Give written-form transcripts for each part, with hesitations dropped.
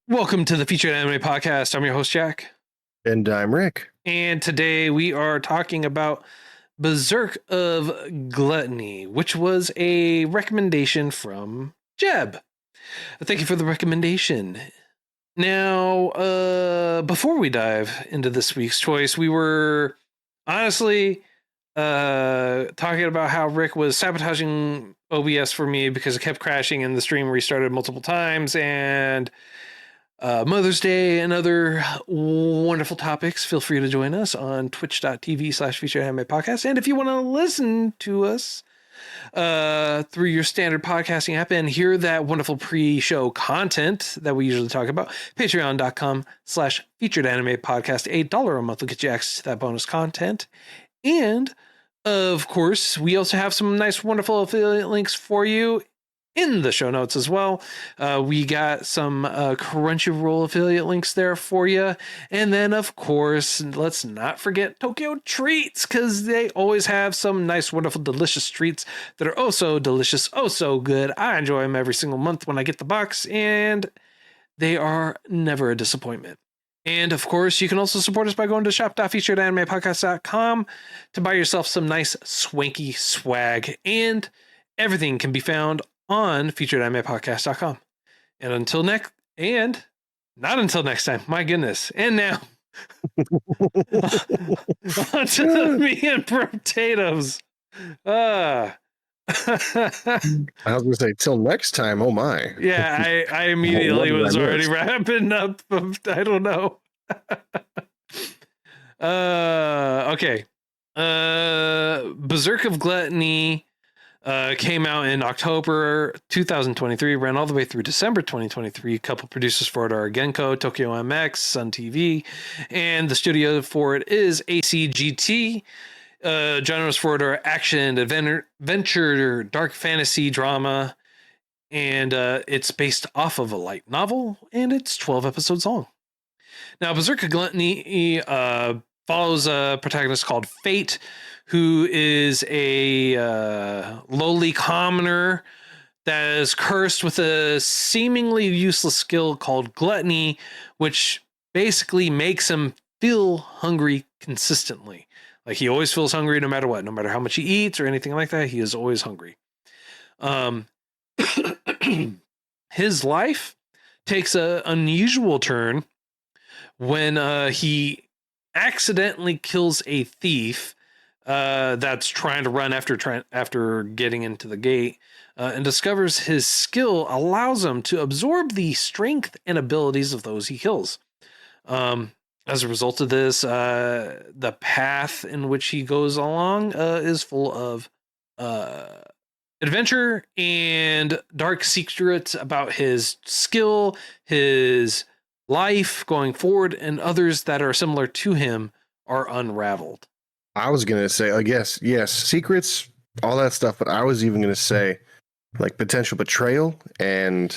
Welcome to the Featured Anime Podcast. I'm your host, Jack. And I'm Rick. And today we are talking about Berserk of Gluttony, which was a recommendation from Jeb. Thank you for the recommendation. Now, before we dive into this week's choice, we were honestly talking about how Rick was sabotaging OBS for me because it kept crashing and the stream restarted multiple times, and Mother's Day and other wonderful topics. Feel free to join us on twitch.tv/featured anime podcast. And if you want to listen to us through your standard podcasting app and hear that wonderful pre-show content that we usually talk about, patreon.com/featured anime podcast. $8 a month will get you access to that bonus content. And of course, we also have some nice, wonderful affiliate links for you in the show notes as well. We got some Crunchyroll affiliate links there for you. And then, of course, let's not forget Tokyo Treats, because they always have some nice, wonderful, delicious treats that are oh so delicious, oh so good. I enjoy them every single month when I get the box, and they are never a disappointment. And of course, you can also support us by going to shop.featuredanimepodcast.com to buy yourself some nice swanky swag, and everything can be found on featuredanimepodcast.com. And until next, and not until next time, my goodness. And now, onto the meat and potatoes. I was going to say, till next time, oh my. Yeah, I immediately was already wrapping up. I don't know. Okay. Berserk of Gluttony came out in October 2023, ran all the way through December 2023. A couple producers for it are Genko, Tokyo MX, Sun TV, and the studio for it is ACGT. Genres for it are action, adventure, dark fantasy, drama, and it's based off of a light novel, and it's 12 episodes long. Now, Berserk of Gluttony follows a protagonist called Fate, who is a lowly commoner that is cursed with a seemingly useless skill called gluttony, which basically makes him feel hungry consistently. Like, he always feels hungry no matter what, no matter how much he eats or anything like that, he is always hungry. His life takes an unusual turn when he accidentally kills a thief that's trying to run after getting into the gate, and discovers his skill allows him to absorb the strength and abilities of those he kills. As a result of this, the path in which he goes along is full of adventure and dark secrets about his skill, his life going forward, and others that are similar to him are unraveled. I was going to say, I guess, yes, secrets, all that stuff, but I was even going to say, like, potential betrayal, and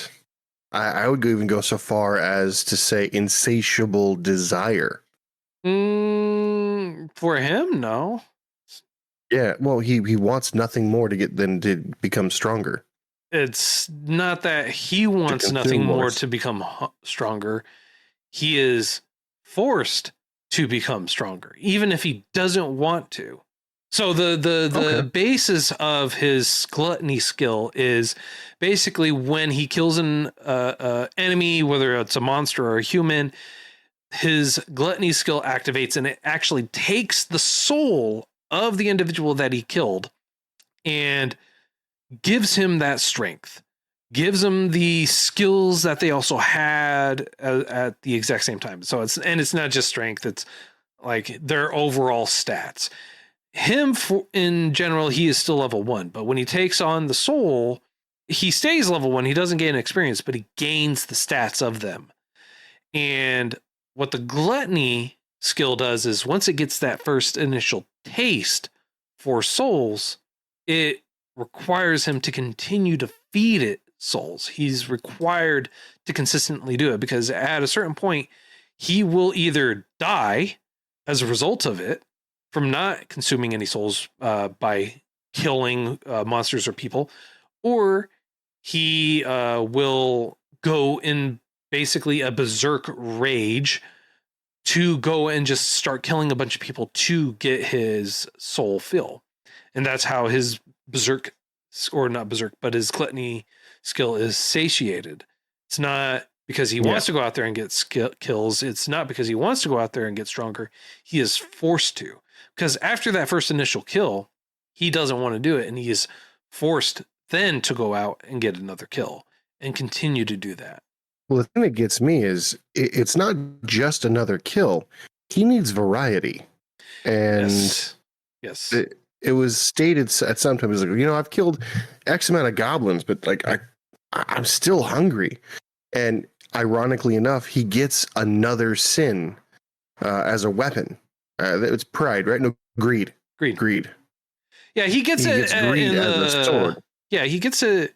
I would even go so far as to say insatiable desire. For him, no. Yeah, well, he wants nothing more than to become stronger. It's not that he wants nothing more to become stronger. He is forced to become stronger, even if he doesn't want to. So the basis of his gluttony skill is basically when he kills an enemy, whether it's a monster or a human, his gluttony skill activates, and it actually takes the soul of the individual that he killed and gives him that strength, gives him the skills that they also had at the exact same time. So it's not just strength, it's like their overall stats. Him, in general, he is still level 1, but when he takes on the soul, he stays level 1. He doesn't gain experience, but he gains the stats of them. And what the gluttony skill does is once it gets that first initial taste for souls, it requires him to continue to feed it souls. He's required to consistently do it, because at a certain point, he will either die as a result of it from not consuming any souls by killing monsters or people, or he will go in basically a berserk rage to go and just start killing a bunch of people to get his soul fill. And that's how his berserk, or not berserk, but his gluttony skill is satiated. It's not because he wants to go out there and get kills. It's not because he wants to go out there and get stronger. He is forced to. Because after that first initial kill, he doesn't want to do it. And he is forced then to go out and get another kill and continue to do that. Well, the thing that gets me is it's not just another kill. He needs variety. And yes. It was stated at some time, like, I've killed X amount of goblins, but like I'm still hungry. And ironically enough, he gets another sin as a weapon. It's pride, right? No, greed. Yeah, he gets it. Gets greed as a sword. Yeah, he gets it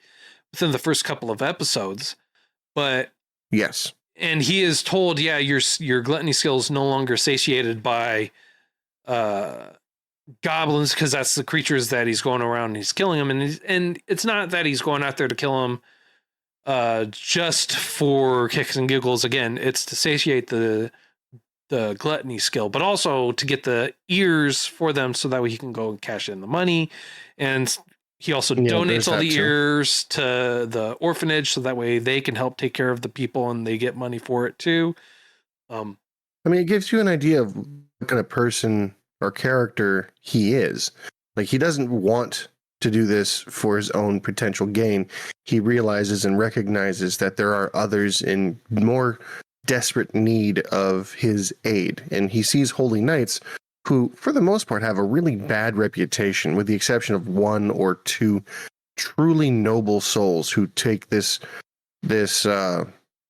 within the first couple of episodes, but yes, and he is told, yeah, your gluttony skill is no longer satiated by goblins, because that's the creatures that he's going around and he's killing them, and it's not that he's going out there to kill them just for kicks and giggles. Again, it's to satiate the gluttony skill, but also to get the ears for them so that way he can go and cash in the money. And he also donates all the ears to the orphanage so that way they can help take care of the people and they get money for it too. I mean, it gives you an idea of what kind of person or character he is. Like, he doesn't want to do this for his own potential gain. He realizes and recognizes that there are others in more desperate need of his aid. And he sees holy knights who, for the most part, have a really bad reputation, with the exception of one or two truly noble souls who take this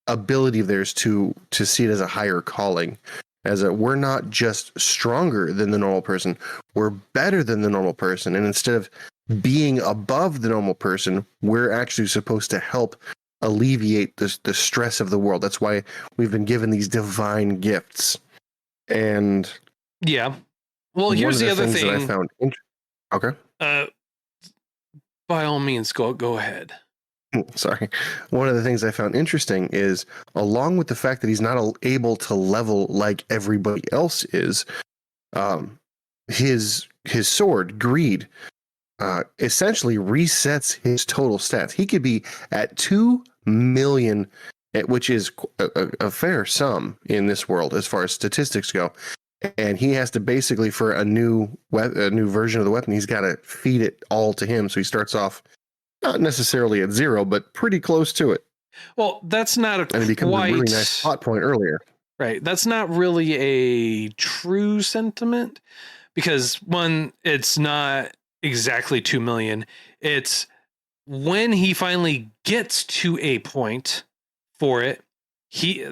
ability of theirs to see it as a higher calling. We're not just stronger than the normal person, we're better than the normal person. And instead of being above the normal person, we're actually supposed to help alleviate the stress of the world. That's why we've been given these divine gifts. And yeah, well, here's the other thing that I found okay. By all means, go ahead. Sorry. One of the things I found interesting is, along with the fact that he's not able to level like everybody else is, his sword, Greed, essentially resets his total stats. He could be at 2 million, which is a fair sum in this world as far as statistics go. And he has to basically, for a new version of the weapon, he's got to feed it all to him. So he starts off not necessarily at 0, but pretty close to it. Well, that's not and it becomes a really nice plot point earlier. Right. That's not really a true sentiment, because one, it's not exactly 2 million. It's when he finally gets to a point for it,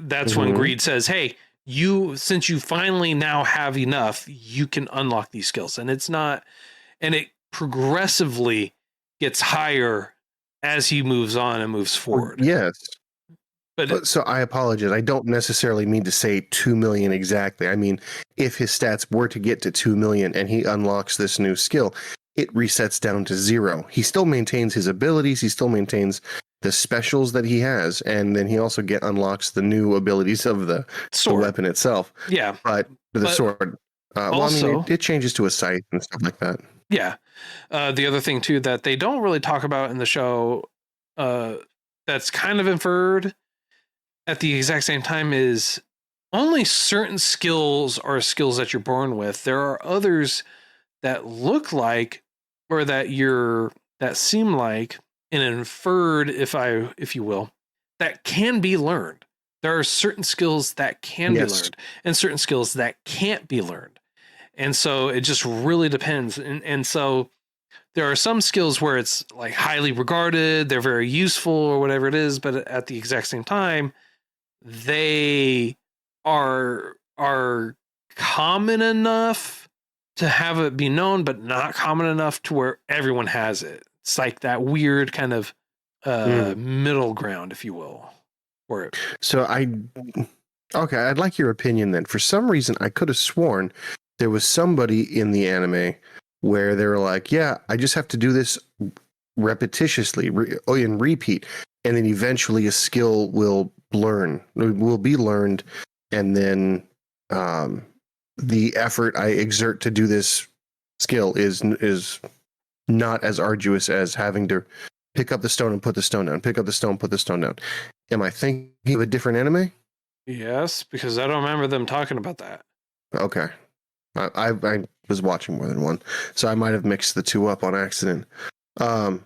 that's when Greed says, hey, since you finally now have enough, you can unlock these skills. And it progressively gets higher as he moves on and moves forward. Yes. But so I apologize. I don't necessarily mean to say 2 million exactly. I mean, if his stats were to get to 2 million and he unlocks this new skill, it resets down to 0. He still maintains his abilities. He still maintains the specials that he has. And then he also unlocks the new abilities of the weapon itself. Yeah. But the sword. It changes to a scythe and stuff like that. Yeah. The other thing, too, that they don't really talk about in the show that's kind of inferred at the exact same time is only certain skills are skills that you're born with. There are others that look like, or that seem like, and inferred, if you will, that can be learned. There are certain skills that can be learned and certain skills that can't be learned. And so it just really depends. And so there are some skills where it's like highly regarded, they're very useful or whatever it is, but at the exact same time, they are common enough to have it be known, but not common enough to where everyone has it. It's like that weird kind of middle ground, if you will. So I'd like your opinion then. For some reason, I could have sworn there was somebody in the anime where they were like, yeah, I just have to do this repetitiously and repeat. And then eventually a skill will will be learned, and then the effort I exert to do this skill is not as arduous as having to pick up the stone and put the stone down, pick up the stone, put the stone down. Am I thinking of a different anime? Yes, because I don't remember them talking about that. Okay. I was watching more than one, so I might have mixed the two up on accident. Well,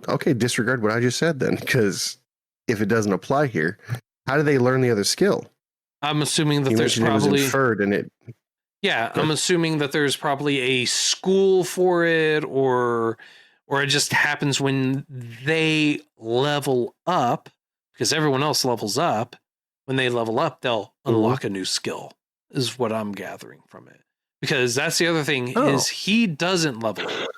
okay, disregard what I just said then, because if it doesn't apply here, how do they learn the other skill? I'm assuming that You there's mentioned it was probably inferred, and it. yeah. I'm assuming that there's probably a school for it, or it just happens when they level up, because everyone else levels up. When they level up, they'll unlock a new skill. Is what I'm gathering from it. Because that's the other thing is he doesn't level up.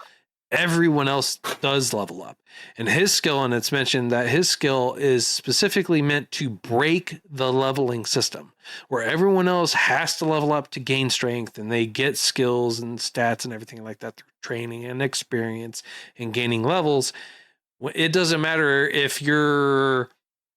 Everyone else does level up. And his skill, and it's mentioned that his skill is specifically meant to break the leveling system, where everyone else has to level up to gain strength, and they get skills and stats and everything like that through training and experience and gaining levels. It doesn't matter if you're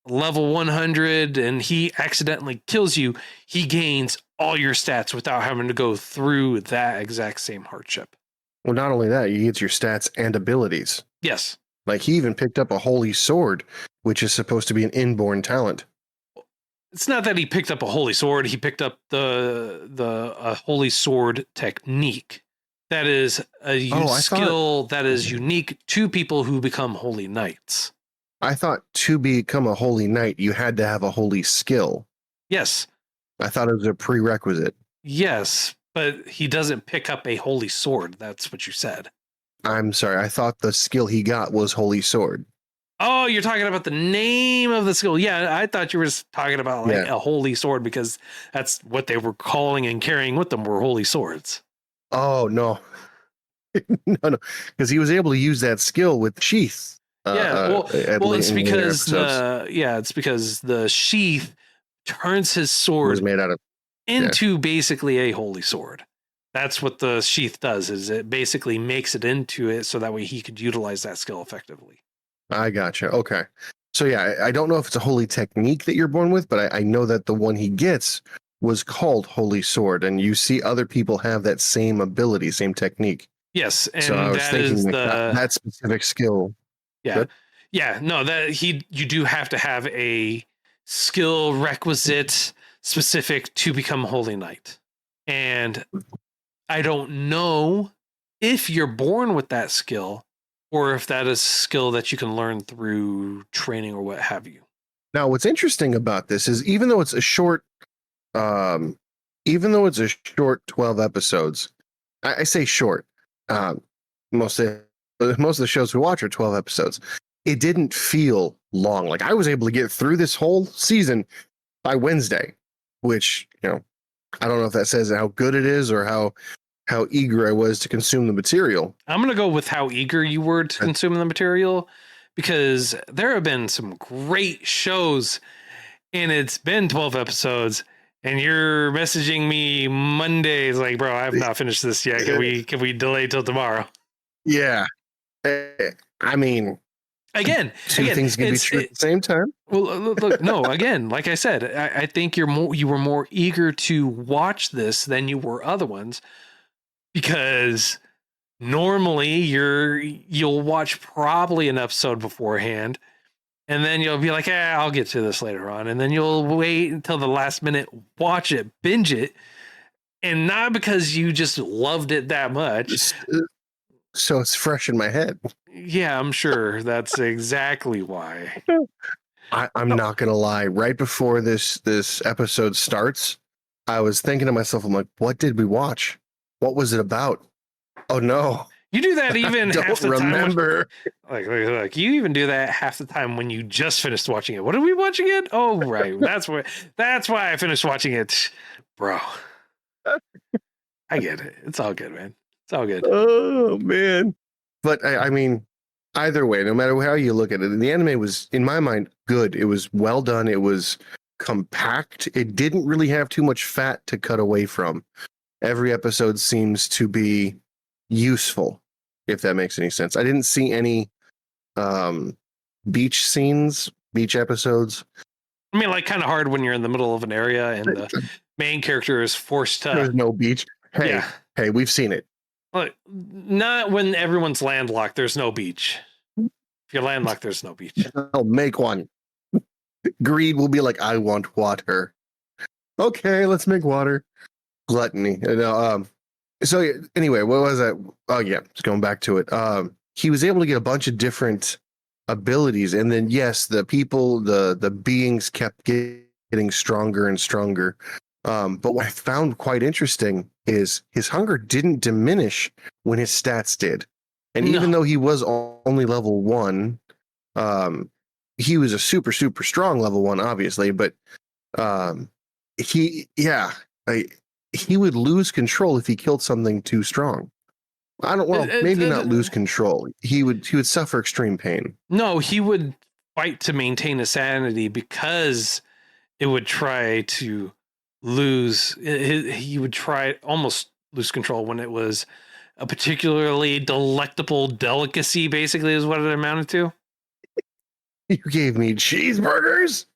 level 100 and he accidentally kills you, he gains all your stats without having to go through that exact same hardship. Well, not only that, you get your stats and abilities. Yes. Like he even picked up a holy sword, which is supposed to be an inborn talent. It's not that he picked up a holy sword. He picked up the holy sword technique. That is a skill that is unique to people who become holy knights. I thought to become a holy knight, you had to have a holy skill. Yes. I thought it was a prerequisite. Yes, but he doesn't pick up a holy sword. That's what you said. I'm sorry. I thought the skill he got was holy sword. Oh, you're talking about the name of the skill. Yeah, I thut you were talking about like a holy sword, because that's what they were calling and carrying with them were holy swords. Oh, no. No, because he was able to use that skill with sheath. It's because the sheath turns his sword was made out of into basically a holy sword. That's what the sheath does, is it basically makes it into it so that way he could utilize that skill effectively. I gotcha. Okay. So yeah, I don't know if it's a holy technique that you're born with, but I know that the one he gets was called Holy Sword, and you see other people have that same ability, same technique. Yes, and so I was that thinking is like that specific skill. Yeah. Good? Yeah, no, you do have to have a skill requisite specific to become a holy knight. And I don't know if you're born with that skill or if that is a skill that you can learn through training or what have you. Now, what's interesting about this is even though it's a short 12 episodes, I say short. Most of the shows we watch are 12 episodes. It didn't feel long. Like I was able to get through this whole season by Wednesday, which, I don't know if that says how good it is or how eager I was to consume the material. I'm going to go with how eager you were to consume the material, because there have been some great shows and it's been 12 episodes and you're messaging me Mondays like, bro, I have not finished this yet. Can we delay till tomorrow? Yeah. I mean, Again, things can be true at the same time. Well, look, no, again, like I said, I think you were more eager to watch this than you were other ones, because normally you'll watch probably an episode beforehand, and then you'll be like, I'll get to this later on, and then you'll wait until the last minute, watch it, binge it, and not because you just loved it that much. So it's fresh in my head. Yeah, I'm sure that's exactly why. I'm not gonna lie. Right before this episode starts, I was thinking to myself, I'm like, what did we watch? What was it about? Oh no. You do that even half the remember. time. Like you even do that half the time when you just finished watching it. What are we watching it? Oh, right. That's why I finished watching it, bro. I get it. It's all good, man. It's all good. Oh man. But I mean, either way, no matter how you look at it, the anime was, in my mind, good. It was well done. It was compact. It didn't really have too much fat to cut away from. Every episode seems to be useful, if that makes any sense. I didn't see any beach episodes. I mean, like kind of hard when you're in the middle of an area and the main character is forced There's to. no beach. Hey, Yeah. hey, we've seen it. Like, not when everyone's landlocked. There's no beach. If you're landlocked, there's no beach. I'll make one. Greed will be like, I want water. Okay, let's make water. Gluttony. So anyway, what was that? Oh yeah, just going back to it. He was able to get a bunch of different abilities, and then yes, the people, the beings kept getting stronger and stronger. But what I found quite interesting is his hunger didn't diminish when his stats did. And even though he was only level 1, he was a super, super strong level 1, obviously, but he would lose control if he killed something too strong. Maybe not lose control. He would suffer extreme pain. No, he would fight to maintain his sanity because it would try to lose. He would try almost lose control when it was a particularly delectable delicacy, basically, is what it amounted to. You gave me cheeseburgers?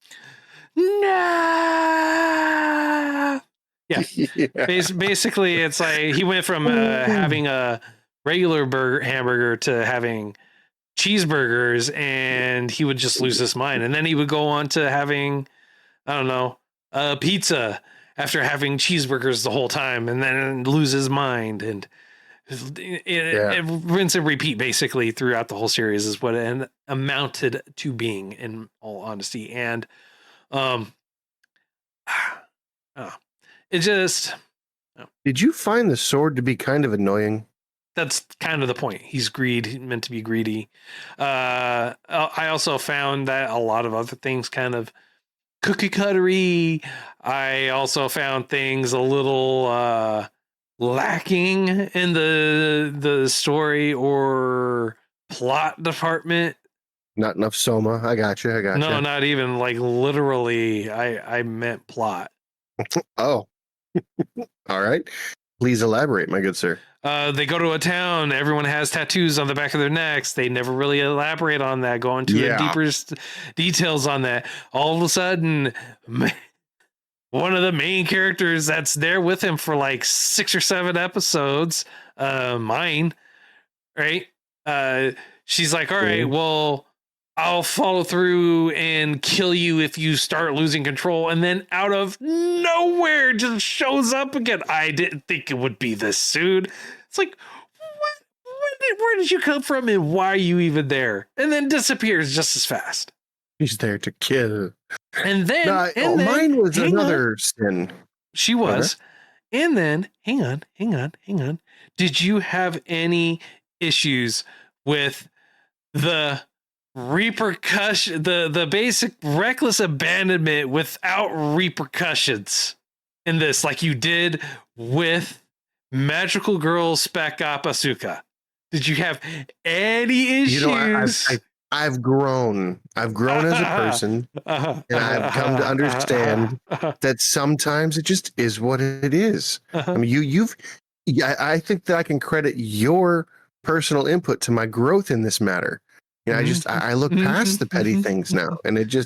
No! Yeah. Basically, it's like he went from having a regular hamburger to having cheeseburgers, and he would just lose his mind. And then he would go on to having, I don't know, pizza after having cheeseburgers the whole time, and then lose his mind. And it rinse and repeat basically throughout the whole series is what it amounted to being, in all honesty. And it just did you find the sword to be kind of annoying? That's kind of the point. He's meant to be greedy. I also found that a lot of other things kind of cookie cuttery. I also found things a little lacking in the story or plot department. Not enough soma. I got you. No, not even, like, literally. I meant plot. Oh, all right. Please elaborate, my good sir. They go to a town. Everyone has tattoos on the back of their necks. They never really elaborate on that, go into deeper details on that. All of a sudden, one of the main characters that's there with him for like 6 or 7 episodes, mine, right? She's like, all right, well, I'll follow through and kill you if you start losing control. And then out of nowhere just shows up again. I didn't think it would be this soon. It's like, what? Where did you come from and why are you even there? And then disappears just as fast. He's there to kill. And then, mine was another sin. She was. Okay. And then, hang on. Did you have any issues with the repercussion, the basic reckless abandonment without repercussions in this, like you did with Magical Girl Spec Op Asuka? Did you have any issues? I've grown as a person, and I've come to understand that sometimes it just is what it is. I mean, I think that I can credit your personal input to my growth in this matter. You know, I look past the petty things now, and it no,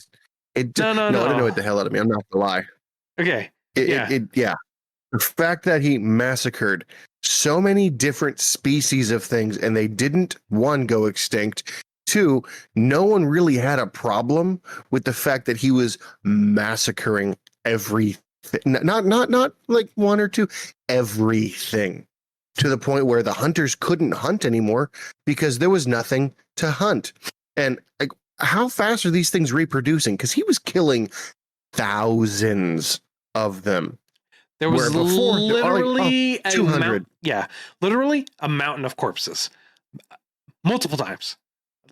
it annoyed the hell out of me. I'm not gonna lie. Okay. The fact that he massacred so many different species of things, and they didn't, 1, go extinct. 2, no one really had a problem with the fact that he was massacring everything. Not like 1 or 2, everything. To the point where the hunters couldn't hunt anymore because there was nothing to hunt. And like, how fast are these things reproducing? Because he was killing thousands of them. There was literally a 200. Literally a mountain of corpses. Multiple times.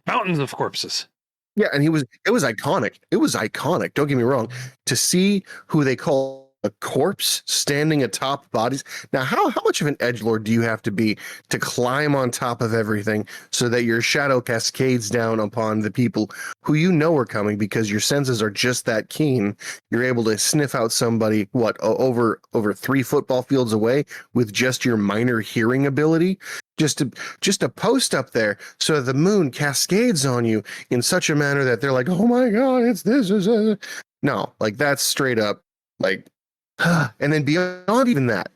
Mountains of corpses. Yeah, and it was iconic. It was iconic. Don't get me wrong. To see who they call a corpse standing atop bodies. Now, how much of an edgelord do you have to be to climb on top of everything so that your shadow cascades down upon the people who you know are coming because your senses are just that keen? You're able to sniff out somebody, over 3 football fields away with just your minor hearing ability? Just to post up there so the moon cascades on you in such a manner that they're like, oh my God, it's this. No, like that's straight up like, and then beyond even that,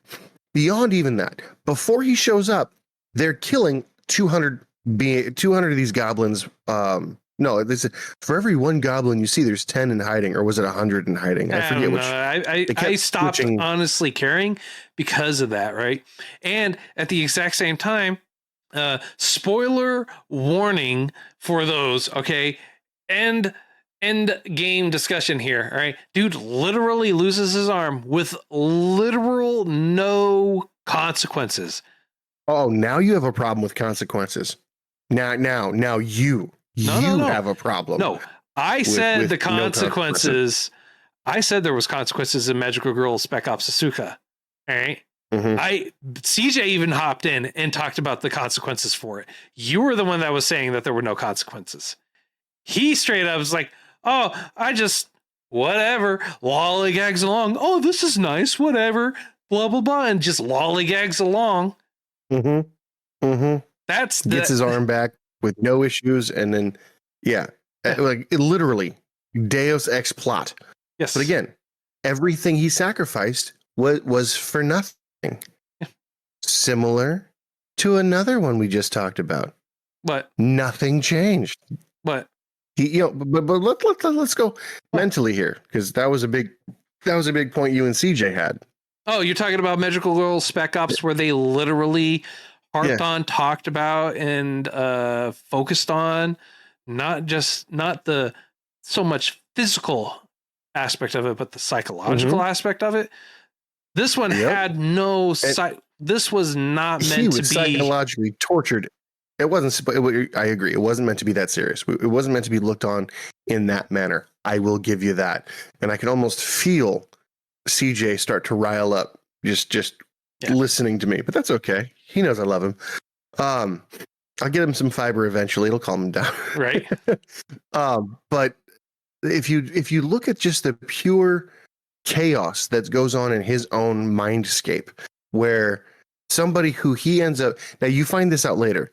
before he shows up, they're killing 200 of these goblins. No, this for every one goblin you see, there's 10 in hiding, or was it 100 in hiding? I forget which. I stopped honestly caring because of that, right? And at the exact same time, spoiler warning for those, okay? End game discussion here, all right? Dude literally loses his arm with literal no consequences. Oh, now you have a problem with consequences. Now you have a problem. No, I said with the consequences. No, I said there was consequences in Magical Girl Spec Ops Asuka. All right. CJ even hopped in and talked about the consequences for it. You were the one that was saying that there were no consequences. He straight up was like, "Oh, I just whatever lollygags along. Oh, this is nice. Whatever, blah blah blah," and just lollygags along. That's gets his arm back with no issues, and then like it literally Deus Ex plot. Yes, but again, everything he sacrificed was for nothing. Yeah. Similar to another one we just talked about. But nothing changed. But let's go mentally here, because that was a big point you and CJ had. Oh, you're talking about Magical Girl Spec Ops, where they literally harped on, talked about, and focused on not the so much physical aspect of it, but the psychological aspect of it. This one had no this was not meant to be psychologically tortured. It wasn't. I agree. It wasn't meant to be that serious. It wasn't meant to be looked on in that manner. I will give you that. And I can almost feel CJ start to rile up just listening to me. But that's okay. He knows I love him. I'll get him some fiber eventually. It'll calm him down. Right. But if you look at just the pure chaos that goes on in his own mindscape, where somebody who he ends up, now you find this out later,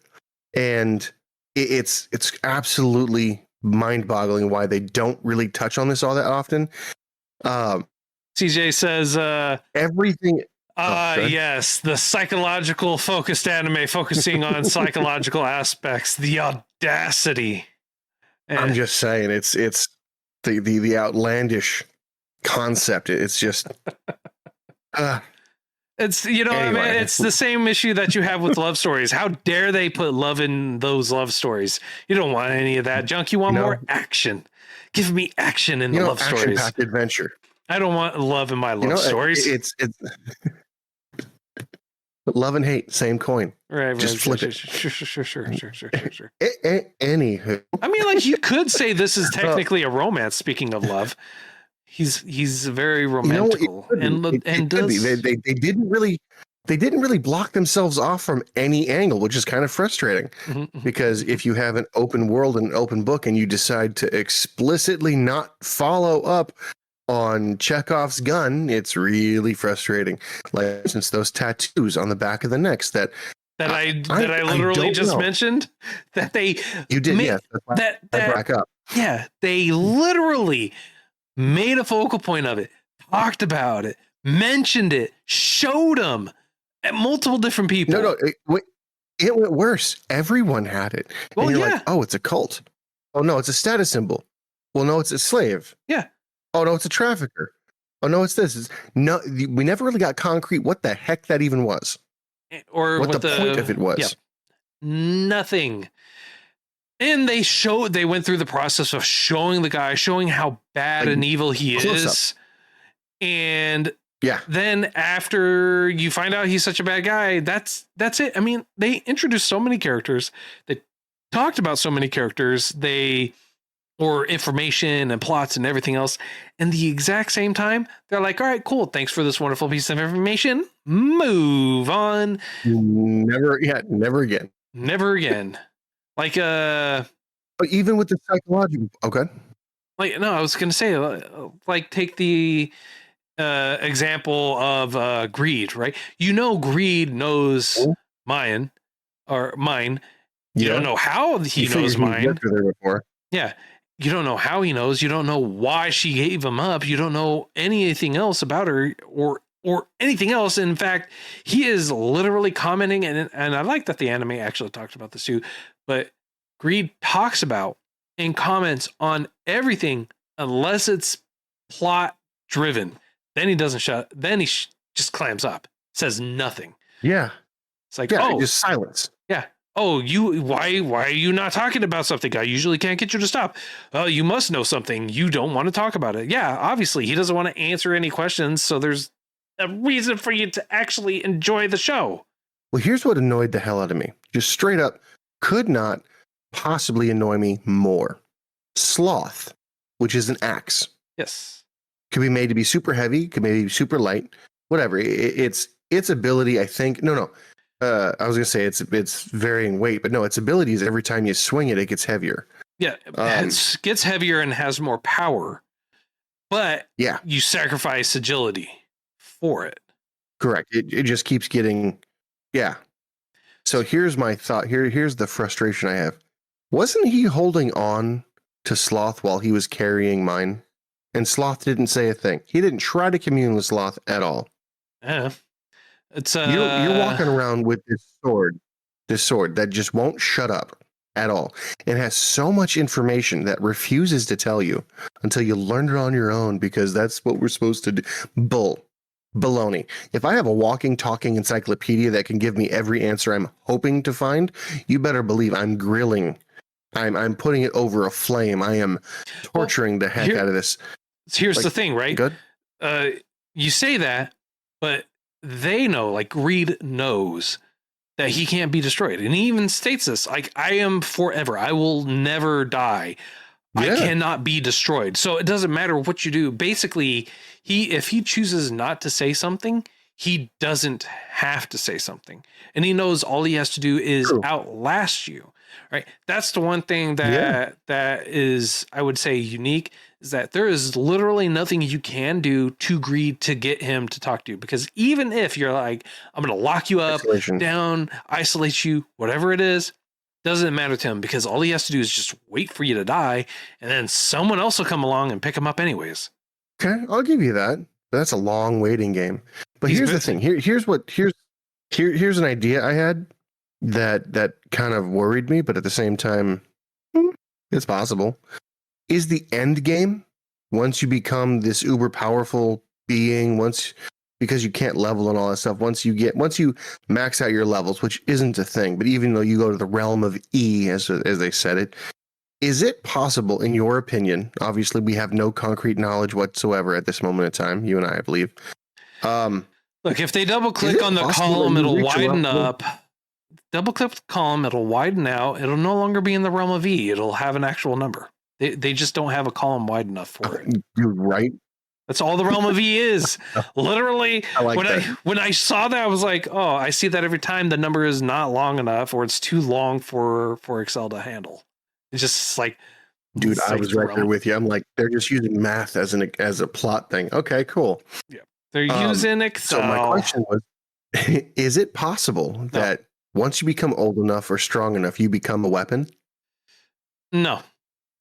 and it's absolutely mind-boggling why they don't really touch on this all that often. CJ says everything. Yes, the psychological focused anime focusing on psychological aspects, the audacity. I'm just saying, it's the outlandish concept. It's just it's anyway. I mean, it's the same issue that you have with love stories. How dare they put love in those love stories? You don't want any of that junk. You want more action. Give me action in the love stories. Action-packed adventure. I don't want love in my love stories. It's love and hate, same coin. Right. Just flip it. Sure. Anywho, I mean, like, you could say this is technically a romance. Speaking of love, he's very romantical, and does they didn't really block themselves off from any angle, which is kind of frustrating. Because if you have an open world and an open book, and you decide to explicitly not follow up on Chekhov's gun, it's really frustrating. Like, since those tattoos on the back of the necks that I literally just mentioned, that they you did yes, that back up. Yeah, they literally made a focal point of it, talked about it, mentioned it, showed them at multiple different people. No, it went worse. Everyone had it. Well, and you're like, oh, it's a cult. Oh no, it's a status symbol. Well, no, it's a slave. Yeah. Oh no, it's a trafficker. Oh no, it's this. No, we never really got concrete what the heck that even was, or what the point of it was. Yeah, nothing. And they went through the process of showing the guy, showing how bad and evil he is. And then after you find out he's such a bad guy, that's it. I mean, they introduced so many characters, they talked about so many characters, or information and plots and everything else. And the exact same time, they're like, all right, cool. Thanks for this wonderful piece of information. Move on. Never again. Never again. Like, but even with the psychological, okay. Like, no, I was going to say, like, take the example of Greed, right? Greed knows mine. You don't know how he knows mine. There before. Yeah. You don't know how he knows. You don't know why she gave him up. You don't know anything else about her or anything else. In fact, he is literally commenting, and I like that the anime actually talks about this too, but Greed talks about and comments on everything unless it's plot driven. Then he doesn't just clams up, says nothing. Yeah. It's like, yeah, just silence. Yeah. Oh, why are you not talking about something? I usually can't get you to stop. Oh, you must know something. You don't want to talk about it. Yeah, obviously he doesn't want to answer any questions, so there's a reason for you to actually enjoy the show. Well, here's what annoyed the hell out of me. Just straight up could not possibly annoy me more. Sloth, which is an axe. Yes. Could be made to be super heavy, could maybe be super light, whatever. Its ability, I think. No. I was gonna say it's varying weight, but no, its ability is every time you swing it, it gets heavier. Yeah, it gets heavier and has more power, but yeah, you sacrifice agility for it. Correct. It just keeps getting, yeah. So here's my thought. Here's the frustration I have. Wasn't he holding on to Sloth while he was carrying mine? And Sloth didn't say a thing. He didn't try to commune with Sloth at all. Yeah. It's you're walking around with this sword that just won't shut up at all. It has so much information that refuses to tell you until you learn it on your own because that's what we're supposed to do. Baloney. If I have a walking, talking encyclopedia that can give me every answer I'm hoping to find, you better believe I'm grilling. I'm putting it over a flame. I am torturing the heck out of this. Here's the thing, right? Good. You say that, but they know, like Greed knows that he can't be destroyed. And he even states this, like, I am forever. I will never die. Yeah. I cannot be destroyed. So it doesn't matter what you do. Basically, if he chooses not to say something, he doesn't have to say something. And he knows all he has to do is outlast you. Right? That's the one thing that is, I would say, unique, is that there is literally nothing you can do to Greed to get him to talk to you. Because even if you're like, I'm going to lock you up, down, isolate you, whatever it is, doesn't matter to him, because all he has to do is just wait for you to die, and then someone else will come along and pick him up anyways. Okay, I'll give you that. That's a long waiting game. But here's the thing. Here's an idea I had that kind of worried me, but at the same time, it's possible. Is the end game, once you become this uber powerful being, because you can't level and all that stuff, once you max out your levels, which isn't a thing, but even though you go to the realm of E, as they said it, is it possible, in your opinion, obviously we have no concrete knowledge whatsoever at this moment in time, you and I believe. Look, if they double click on the column, it'll widen up. Double click the column, it'll widen out. It'll no longer be in the realm of E. It'll have an actual number. They just don't have a column wide enough for it. You're right. That's all the realm of E is. Literally, when I saw that, I was like, oh, I see that every time the number is not long enough or it's too long for Excel to handle. It's just like, dude, I was right there with you. I'm like, they're just using math as a plot thing. Okay, cool. Yeah, they're using Excel. So my question was, is it possible that once you become old enough or strong enough, you become a weapon? No.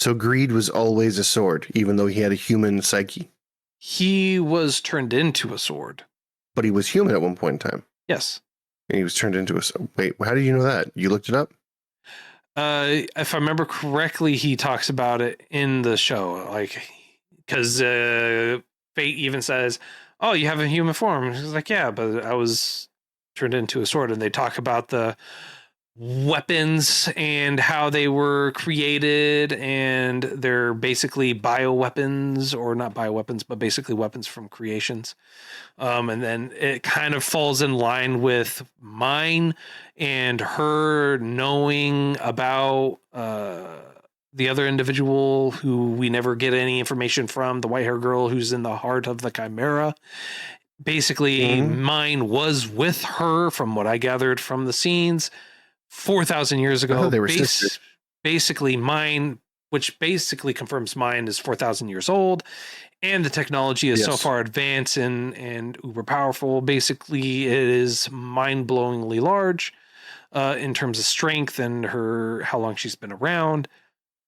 So Greed was always a sword, even though he had a human psyche. He was turned into a sword. But he was human at one point in time. Yes. And he was turned into a sword. Wait, how did you know that? You looked it up? If I remember correctly, he talks about it in the show. Like, because Fate even says, oh, you have a human form. He's like, yeah, but I was turned into a sword. And they talk about the weapons and how they were created, and they're basically bioweapons, or not bioweapons, but basically weapons from creations. And then it kind of falls in line with mine and her knowing about the other individual who we never get any information from, the white hair girl who's in the heart of the Chimera. Basically, mine was with her, from what I gathered from the scenes, 4,000 years ago. They were sisters. Basically, mine, which basically confirms mine is 4,000 years old, and the technology is so far advanced and uber powerful. Basically, it is mind-blowingly large in terms of strength and how long she's been around.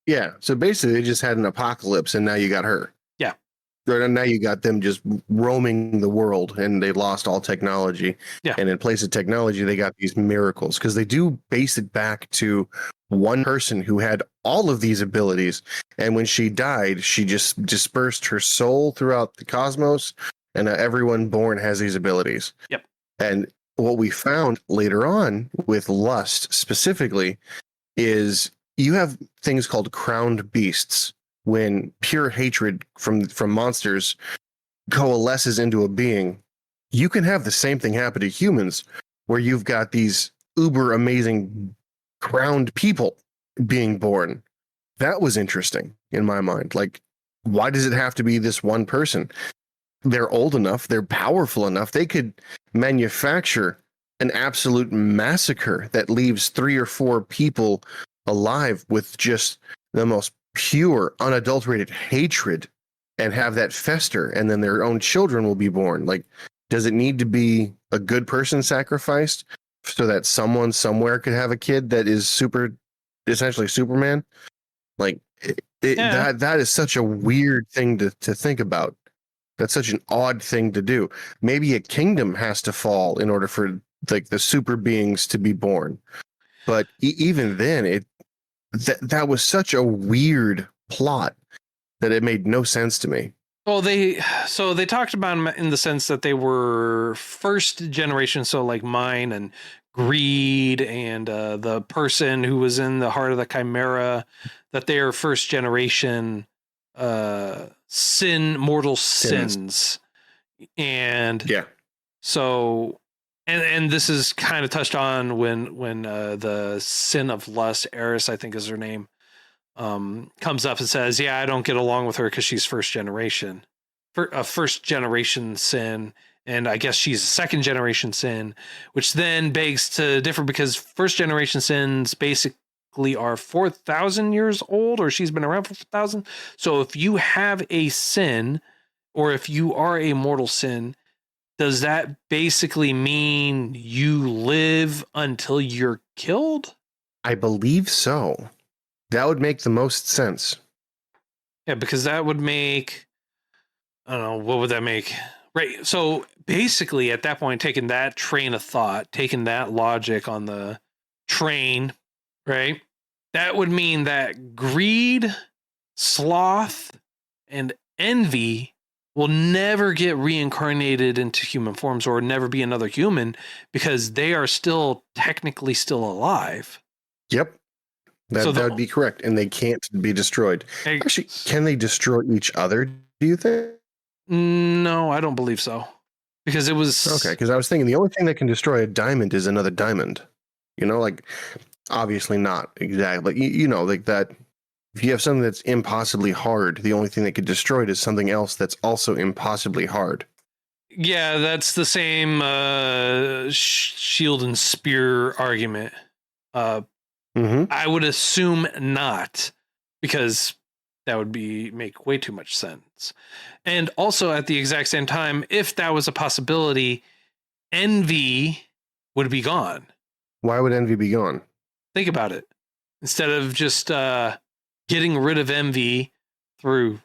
Yeah. So basically, they just had an apocalypse, and now you got her. Yeah. And now you got them just roaming the world, and they lost all technology. Yeah. And in place of technology, they got these miracles because they do base it back to one person who had all of these abilities. And when she died, she just dispersed her soul throughout the cosmos, and everyone born has these abilities. Yep. And what we found later on with lust specifically is you have things called crowned beasts when pure hatred from monsters coalesces into a being. You can have the same thing happen to humans where you've got these uber amazing crowned people being born. That was interesting in my mind. Like, why does it have to be this one person? They're old enough, they're powerful enough, they could manufacture an absolute massacre that leaves 3 or 4 people alive with just the most pure, unadulterated hatred and have that fester, and then their own children will be born. Like, does it need to be a good person sacrificed so that someone somewhere could have a kid that is essentially Superman? Like, that is such a weird thing to think about. That's such an odd thing to do. Maybe a kingdom has to fall in order for like the super beings to be born. But even then, that was such a weird plot that it made no sense to me. Well, they talked about them in the sense that they were first generation, so like mine and greed and the person who was in the heart of the chimera, that they are first generation mortal sins. And yeah, so and this is kind of touched on when the sin of lust, Eris, I think is her name, comes up and says, yeah, I don't get along with her because she's first generation sin. And I guess she's a second generation sin, which then begs to differ because first generation sins basically are 4,000 years old, or she's been around for 4,000. So if you have a sin, or if you are a mortal sin, does that basically mean you live until you're killed? I believe so. That would make the most sense. Yeah, because that would make, I don't know, what would that make? Right. So basically at that point, taking that train of thought, taking that logic on the train, right? That would mean that greed, sloth, and envy will never get reincarnated into human forms or never be another human because they are still technically still alive. Yep. That would be correct. And they can't be destroyed. Actually, can they destroy each other, do you think? No, I don't believe so. Because it was... Okay, because I was thinking the only thing that can destroy a diamond is another diamond. You know, like, obviously not exactly. Like, you know, like that... If you have something that's impossibly hard, the only thing that could destroy it is something else that's also impossibly hard. Yeah, that's the same shield and spear argument. I would assume not, because that would make way too much sense. And also at the exact same time, if that was a possibility, envy would be gone. Why would envy be gone? Think about it. Instead of just getting rid of envy through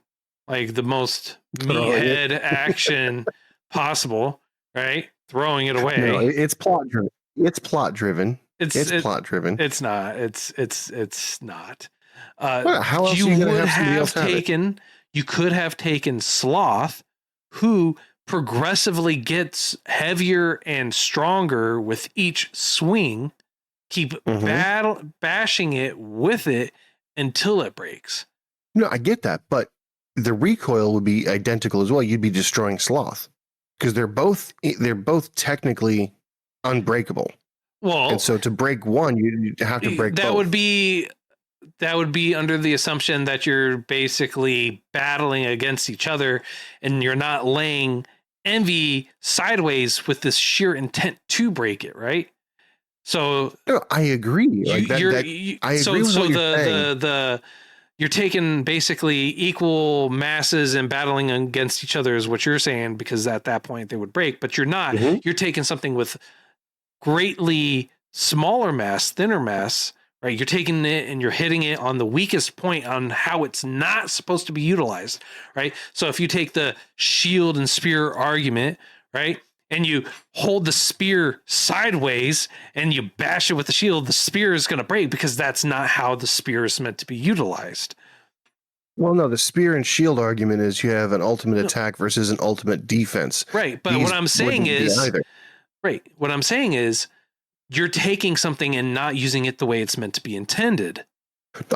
like the most meathead action possible, right? Throwing it away. No, it's plot driven. It's plot driven. It's plot driven. It's not. It's not. How else you would have taken? You could have taken Sloth, who progressively gets heavier and stronger with each swing. Keep bashing it with it until it breaks. No, I get that, but the recoil would be identical as well. You'd be destroying Sloth because they're both technically unbreakable. Well, and so to break one, you have to break that both. That would be under the assumption that you're basically battling against each other and you're not laying envy sideways with this sheer intent to break it, right? So no, I agree. I agree with what you're saying. You're taking basically equal masses and battling against each other is what you're saying, because at that point they would break, but you're not. You're taking something with greatly smaller mass, thinner mass, right? You're taking it and you're hitting it on the weakest point on how it's not supposed to be utilized, right? So if you take the shield and spear argument, right, and you hold the spear sideways and you bash it with the shield, the spear is going to break because that's not how the spear is meant to be utilized. Well, no, the spear and shield argument is you have an ultimate attack versus an ultimate defense. Right. But These what I'm saying wouldn't be is, either. right. What I'm saying is you're taking something and not using it the way it's meant to be intended.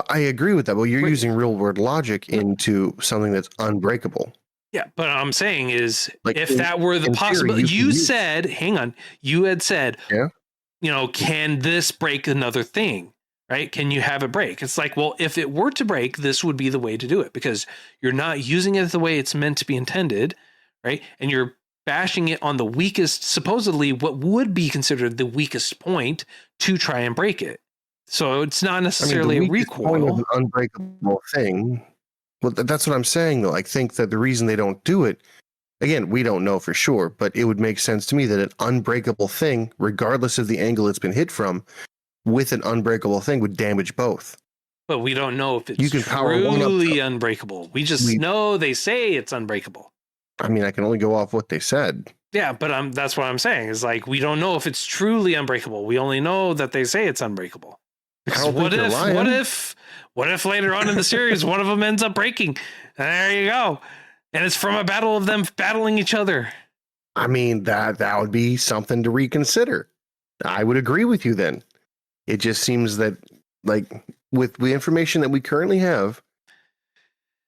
I agree with that. Well, you're Right. using real world logic into something that's unbreakable. Yeah, but I'm saying is, Like, if that were the in theory, possibility, you you can use- said, hang on, you had said, Yeah. you know, can this break another thing? Right? Can you have it break? It's like, well, if it were to break, this would be the way to do it because you're not using it the way it's meant to be intended, right? And you're bashing it on the weakest, supposedly what would be considered the weakest point to try and break it. So it's not necessarily the a weakest point of recoil. an unbreakable thing. Well, that's what I'm saying, though. I think that the reason they don't do it, again, we don't know for sure, but it would make sense to me that an unbreakable thing, regardless of the angle it's been hit from, with an unbreakable thing would damage both. But we don't know if it's You can power one up truly unbreakable. We just know they say it's unbreakable. I mean, I can only go off what they said. Yeah, but that's what I'm saying is like we don't know if it's truly unbreakable. We only know that they say it's unbreakable. Because what if later on in the series one of them ends up breaking? And there you go. And it's from a battle of them battling each other. I mean, that would be something to reconsider. I would agree with you then. It just seems that, like, with the information that we currently have,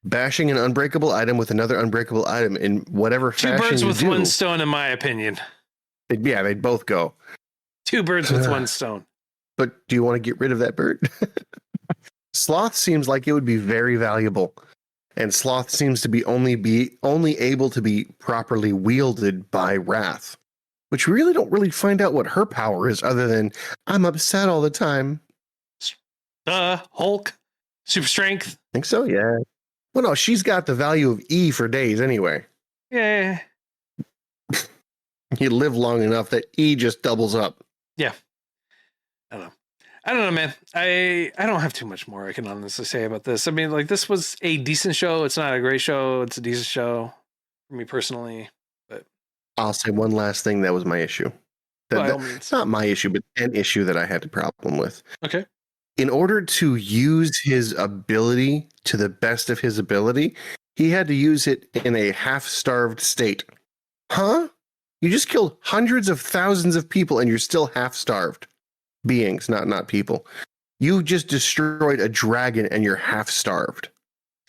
bashing an unbreakable item with another unbreakable item in whatever fashion Two birds you with do, one stone, in my opinion. they'd both go. Two birds with one stone. But do you want to get rid of that bird? Sloth seems like it would be very valuable. And Sloth seems to be only able to be properly wielded by Wrath, which we really don't really find out what her power is other than I'm upset all the time. Hulk, super strength. Think so? Yeah. Well, no, she's got the value of E for days anyway. Yeah. You live long enough that E just doubles up. Yeah. I don't know, man. I don't have too much more I can honestly say about this. I mean, like, this was a decent show. It's not a great show. It's a decent show for me personally. But I'll say one last thing that was my issue. It's not my issue, but an issue that I had a problem with. Okay. In order to use his ability to the best of his ability, he had to use it in a half-starved state. Huh? You just killed hundreds of thousands of people and you're still half-starved. Beings, not people. You just destroyed a dragon and you're half-starved.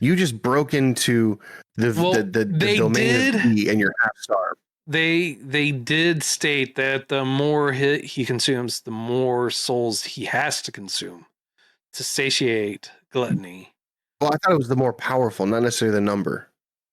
You just broke into the domain of E and you're half-starved. They did state that the more he consumes, the more souls he has to consume to satiate gluttony. Well, I thought it was the more powerful, not necessarily the number.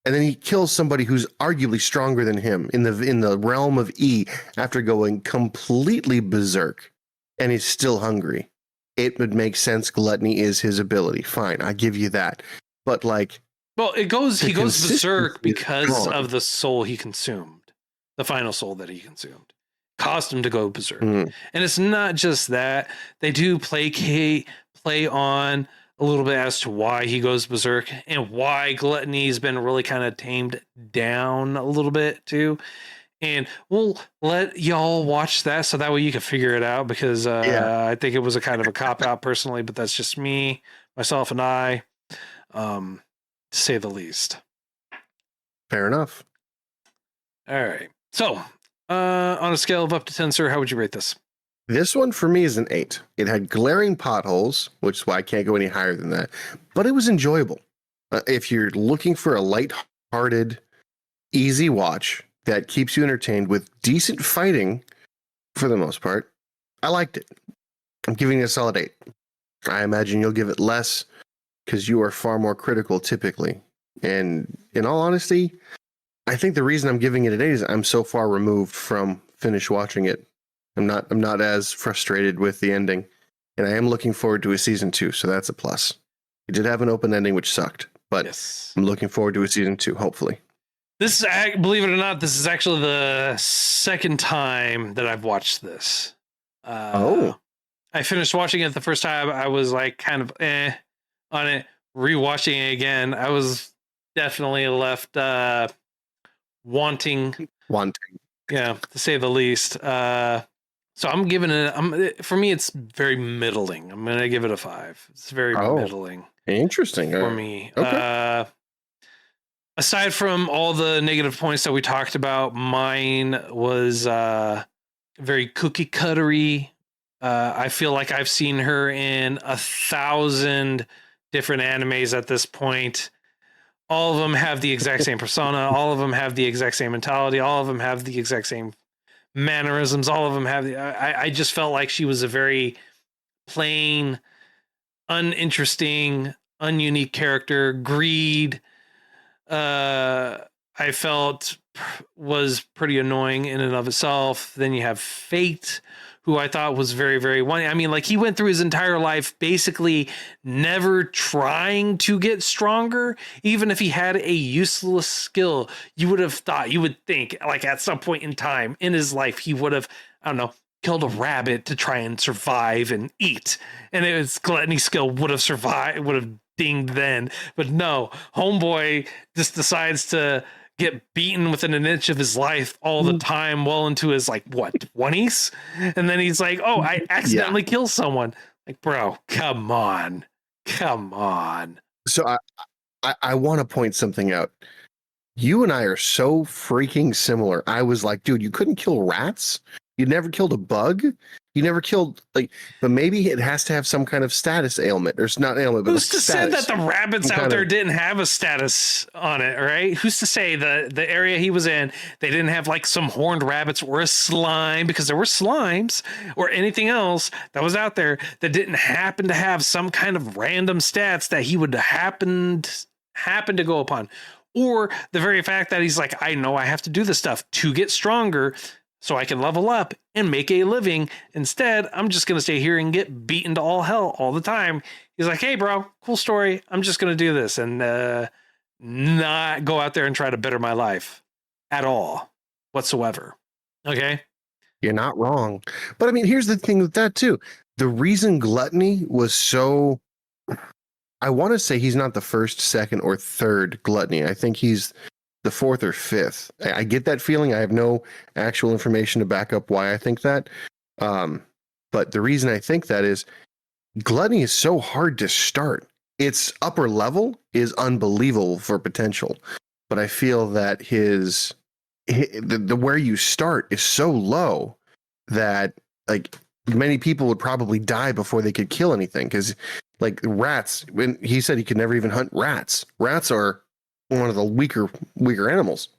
And then he kills somebody who's arguably stronger than him in the realm of E after going completely berserk, and he's still hungry. It would make sense. Gluttony is his ability. Fine, I give you that. But like, well, he goes berserk because of the soul he consumed, the final soul that he consumed, caused him to go berserk. And it's not just that. They do play on a little bit as to why he goes berserk and why gluttony has been really kind of tamed down a little bit too. And we'll let y'all watch that so that way you can figure it out because I think it was a kind of a cop out personally, but that's just me, myself, and I, to say the least. Fair enough. All right. So on a scale of up to 10, sir, how would you rate this? This one for me is an 8. It had glaring potholes, which is why I can't go any higher than that, but it was enjoyable. If you're looking for a light-hearted, easy watch that keeps you entertained with decent fighting, for the most part, I liked it. I'm giving it a solid 8. I imagine you'll give it less because you are far more critical typically. And in all honesty, I think the reason I'm giving it an 8 is I'm so far removed from finish watching it. I'm not as frustrated with the ending, and I am looking forward to a season 2, so that's a plus. It did have an open ending, which sucked, but yes. I'm looking forward to a season 2, hopefully. This is, believe it or not, this is actually the second time that I've watched this. I I finished watching it the first time. I was like kind of on it. Rewatching it again, I was definitely left wanting. Yeah, to say the least. So I'm giving it. For me, it's very middling. I'm gonna give it a 5. It's very middling. Interesting for me. Okay. Aside from all the negative points that we talked about, mine was very cookie cuttery. I feel like I've seen her in 1,000 different animes at this point. All of them have the exact same persona. All of them have the exact same mentality. All of them have the exact same mannerisms. All of them have the. I just felt like she was a very plain, uninteresting, ununique character. Greed. I felt was pretty annoying in and of itself. Then you have Fate, who I thought was very, very one. I mean, like he went through his entire life basically never trying to get stronger. Even if he had a useless skill, you would think like at some point in time in his life, he would have, I don't know, killed a rabbit to try and survive and eat. And his gluttony skill would have survived, would have dinged then. But no, homeboy just decides to get beaten within an inch of his life all the time, well into his like what 20s, and then he's like, "Oh, I accidentally killed someone." Like, bro, come on. So I want to point something out. You and I are so freaking similar. I was like, dude, you couldn't kill rats. You never killed a bug. You never killed but maybe it has to have some kind of status ailment, or it's not ailment, but who's to say that the rabbits out there didn't have a status on it, right? Who's to say the area he was in, they didn't have like some horned rabbits or a slime, because there were slimes or anything else that was out there that didn't happen to have some kind of random stats that he would happen to go upon. Or the very fact that he's like, I know I have to do this stuff to get stronger so I can level up and make a living. Instead, I'm just going to stay here and get beaten to all hell all the time. He's like, hey, bro, cool story. I'm just going to do this and not go out there and try to better my life at all whatsoever. Okay? You're not wrong. But I mean, here's the thing with that too. The reason gluttony was so... I want to say he's not the first, second, or third gluttony. I think he's the fourth or fifth. I get that feeling. I have no actual information to back up why I think that. But the reason I think that is gluttony is so hard to start. Its upper level is unbelievable for potential. But I feel that the where you start is so low that like many people would probably die before they could kill anything. Because like rats, when he said he could never even hunt rats. Rats are one of the weaker animals,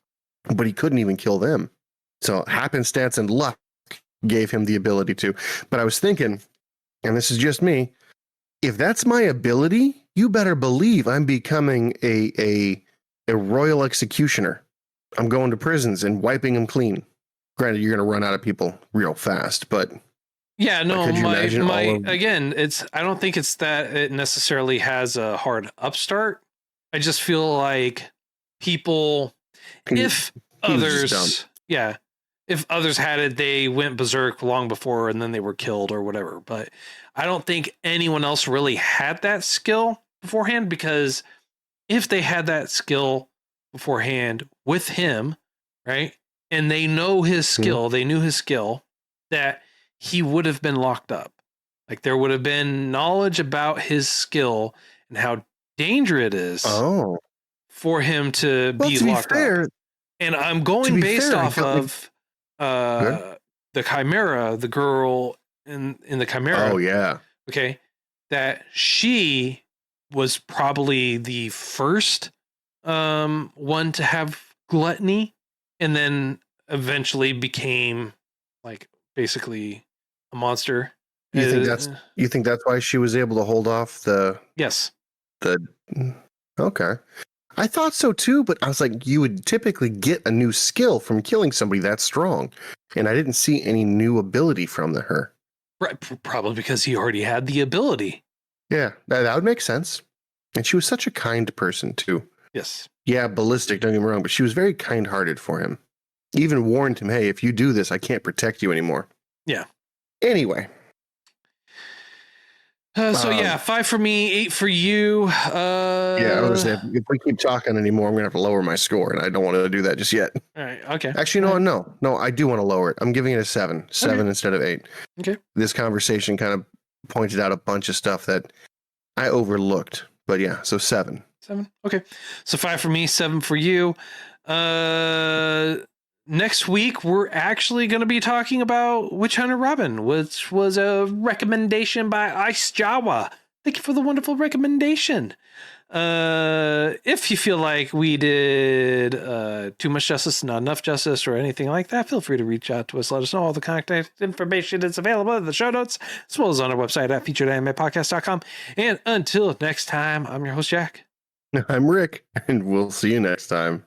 but he couldn't even kill them. So happenstance and luck gave him the ability to. But I was thinking, and this is just me, if that's my ability, you better believe I'm becoming a royal executioner. I'm going to prisons and wiping them clean. Granted, you're going to run out of people real fast, but yeah, no, again, I don't think it's that it necessarily has a hard upstart. I just feel like if others had it, they went berserk long before and then they were killed or whatever. But I don't think anyone else really had that skill beforehand, because if they had that skill beforehand with him, right, and they know his skill, they knew his skill, that he would have been locked up. Like there would have been knowledge about his skill and how dangerous it is for him to be locked up. And I'm going based off of the Chimera, the girl in the Chimera. Oh yeah. Okay. That she was probably the first one to have gluttony, and then eventually became like basically a monster. You think that's why she was able to hold off the... Yes. Okay. I thought so too, but I was like, you would typically get a new skill from killing somebody that strong, and I didn't see any new ability from her. Right, probably because he already had the ability. Yeah, that would make sense. And she was such a kind person too. Yes. Yeah, ballistic, don't get me wrong, but she was very kind-hearted for him. Even warned him, hey, if you do this, I can't protect you anymore. Yeah. Anyway. So yeah, 5 for me, 8 for you. Yeah, I was say if we keep talking anymore, I'm gonna have to lower my score, and I don't want to do that just yet. All right. Okay. Actually, no, I do want to lower it. I'm giving it a 7 instead of 8. Okay. This conversation kind of pointed out a bunch of stuff that I overlooked, but yeah, so 7. 7. Okay. So 5 for me, 7 for you. Next week, we're actually going to be talking about Witch Hunter Robin, which was a recommendation by Ice Jawa. Thank you for the wonderful recommendation. If you feel like we did too much justice, not enough justice, or anything like that, feel free to reach out to us. Let us know. All the contact information is available in the show notes, as well as on our website at featuredanimepodcast.com. And until next time, I'm your host, Jack. I'm Rick, and we'll see you next time.